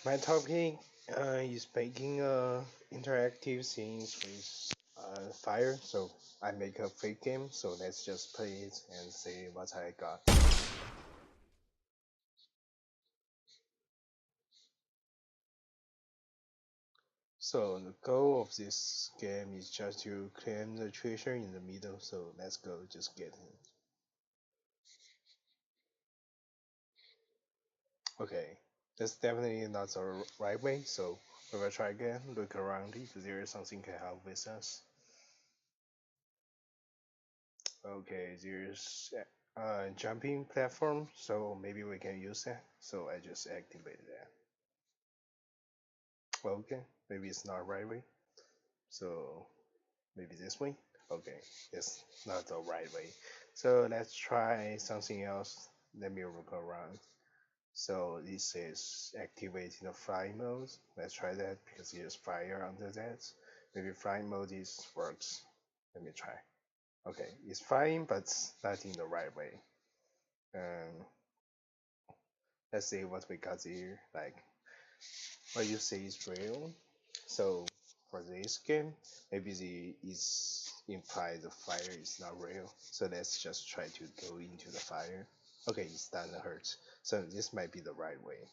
My topic is making a interactive scenes with fire. So I make a fake game. So let's just play it and see what I got. So the goal of this game is just to claim the treasure in the middle. So let's go, just get it. Okay, that's definitely not the right way. So we will try again. Look around if there is something can help with us. Okay, there's jumping platform, so maybe we can use that. So I just activated that. Okay, maybe it's not right way. So maybe this way. Okay, it's not the right way. So let's try something else. Let me look around. So this is activating the fly mode. Let's try that because there's fire under that. Maybe fly mode is works. Let me try. Okay, it's fine, but not in the right way. Um, let's see what we got here. Like what you say is real. So for this game, maybe the is implied the fire is not real. So let's just try to go into the fire. Okay, it's doesn't hurt. So this might be the right way.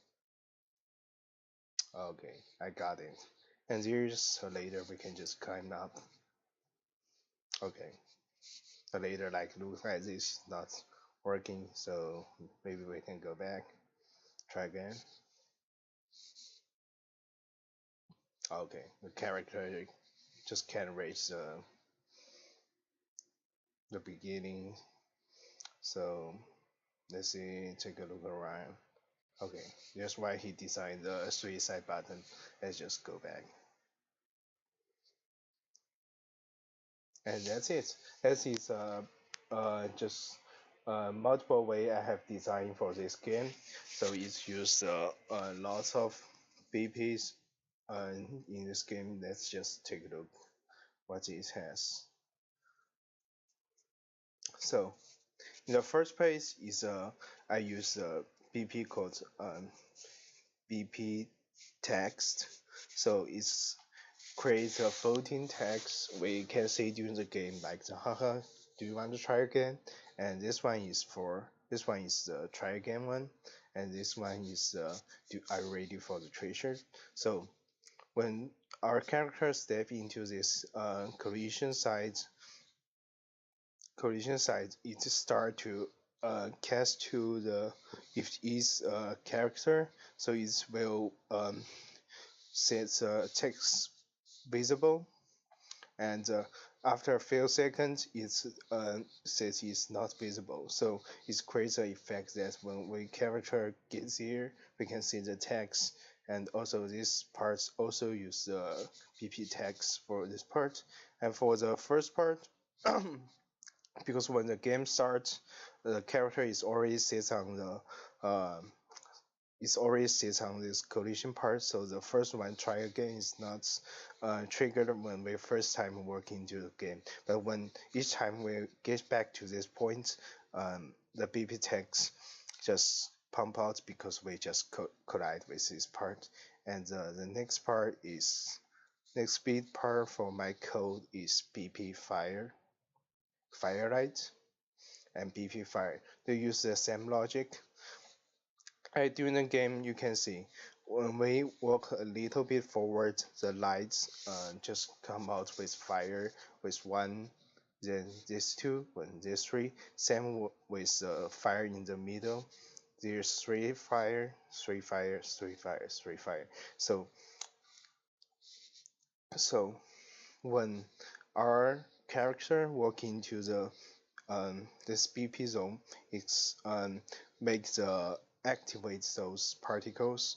Okay, I got it. And there's so later we can just climb up. Okay. So later like looks like this not working, so maybe we can go back. Try again. Okay, the character just can't reach the beginning. So let's see, take a look around. Okay, that's why he designed the suicide button. Let's just go back. And that's it. That is just multiple way I have designed for this game. So it's used lots of BPs in this game. Let's just take a look what it has. So in the first place is I use BP called BP text. So it's create a floating text we can say during the game like the haha, do you want to try again? And this one is the try again one, and this one is are you ready for the treasure? So when our character step into this collision side, it start to cast to the if is character, so it will set text visible, and after a few seconds it says it's not visible, so it creates an effect that when we character gets here we can see the text. And also this part also use the pp text for this part. And for the first part because when the game starts the character is already sits on the it's already sits on this collision part, so the first one try again is not triggered when we first time work into the game. But when each time we get back to this point, the BP text just pump out because we just collide with this part. And the next part is next speed part for my code is BP firelight and BP fire. They use the same logic. During the game, you can see when we walk a little bit forward, the lights just come out with fire, with one, then this two, then this three. Same with fire in the middle. There's three fire, three fire, three fire, three fire. So when our character walk into the this BP zone, it's make the activate those particles,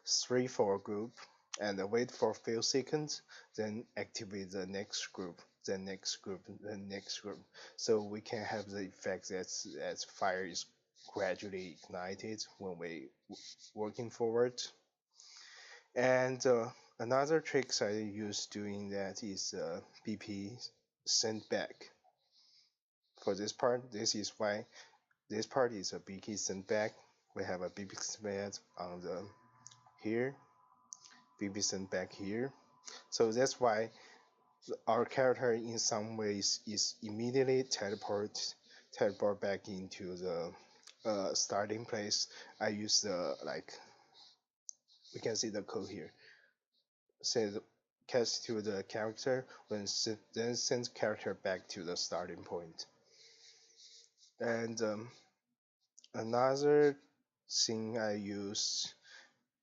three for a group, and wait for a few seconds, then activate the next group, the next group, the next group. So we can have the effect that as fire is gradually ignited when we working forward. And another tricks I use doing that is BP send back. For this part, this is why this part is a BP send back. We have a BP send on the here, BP sent back here. So that's why our character in some ways is immediately teleport back into the starting place. I use the like we can see the code here. Says cast to the character then sends character back to the starting point. And another thing I use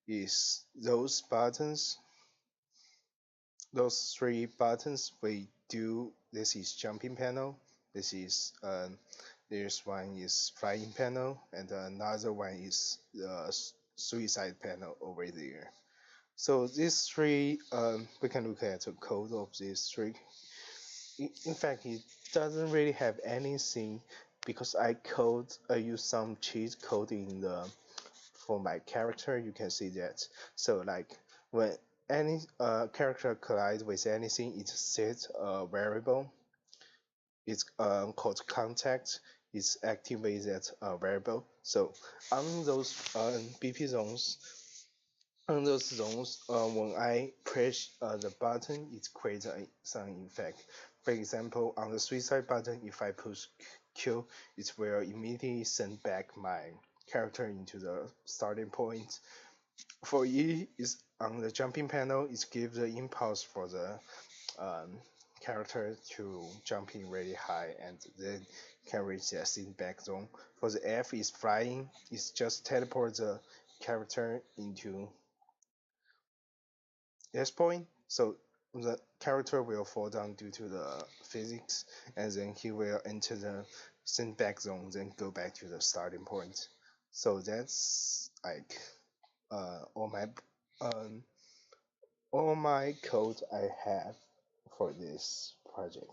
is those buttons. Those three buttons we do. This is jumping panel. This is there's one is flying panel, and another one is the suicide panel over there. So these three, we can look at the code of these three. In fact, it doesn't really have anything because I use some cheat code in the for my character. You can see that. So like when any character collides with anything, it sets a variable. It's called contact. It's activated variable. So on those BP zones, when I press the button, it creates some effect. For example, on the suicide button, if I push Q, it will immediately send back my character into the starting point. For E, is on the jumping panel, it gives the impulse for the um, character to jump in really high and then can reach the send back zone. For the F, is flying, it's just teleport the character into this point. So the character will fall down due to the physics, and then he will enter the send back zone, then go back to the starting point. So that's like uh, all my um, all my code I have for this project.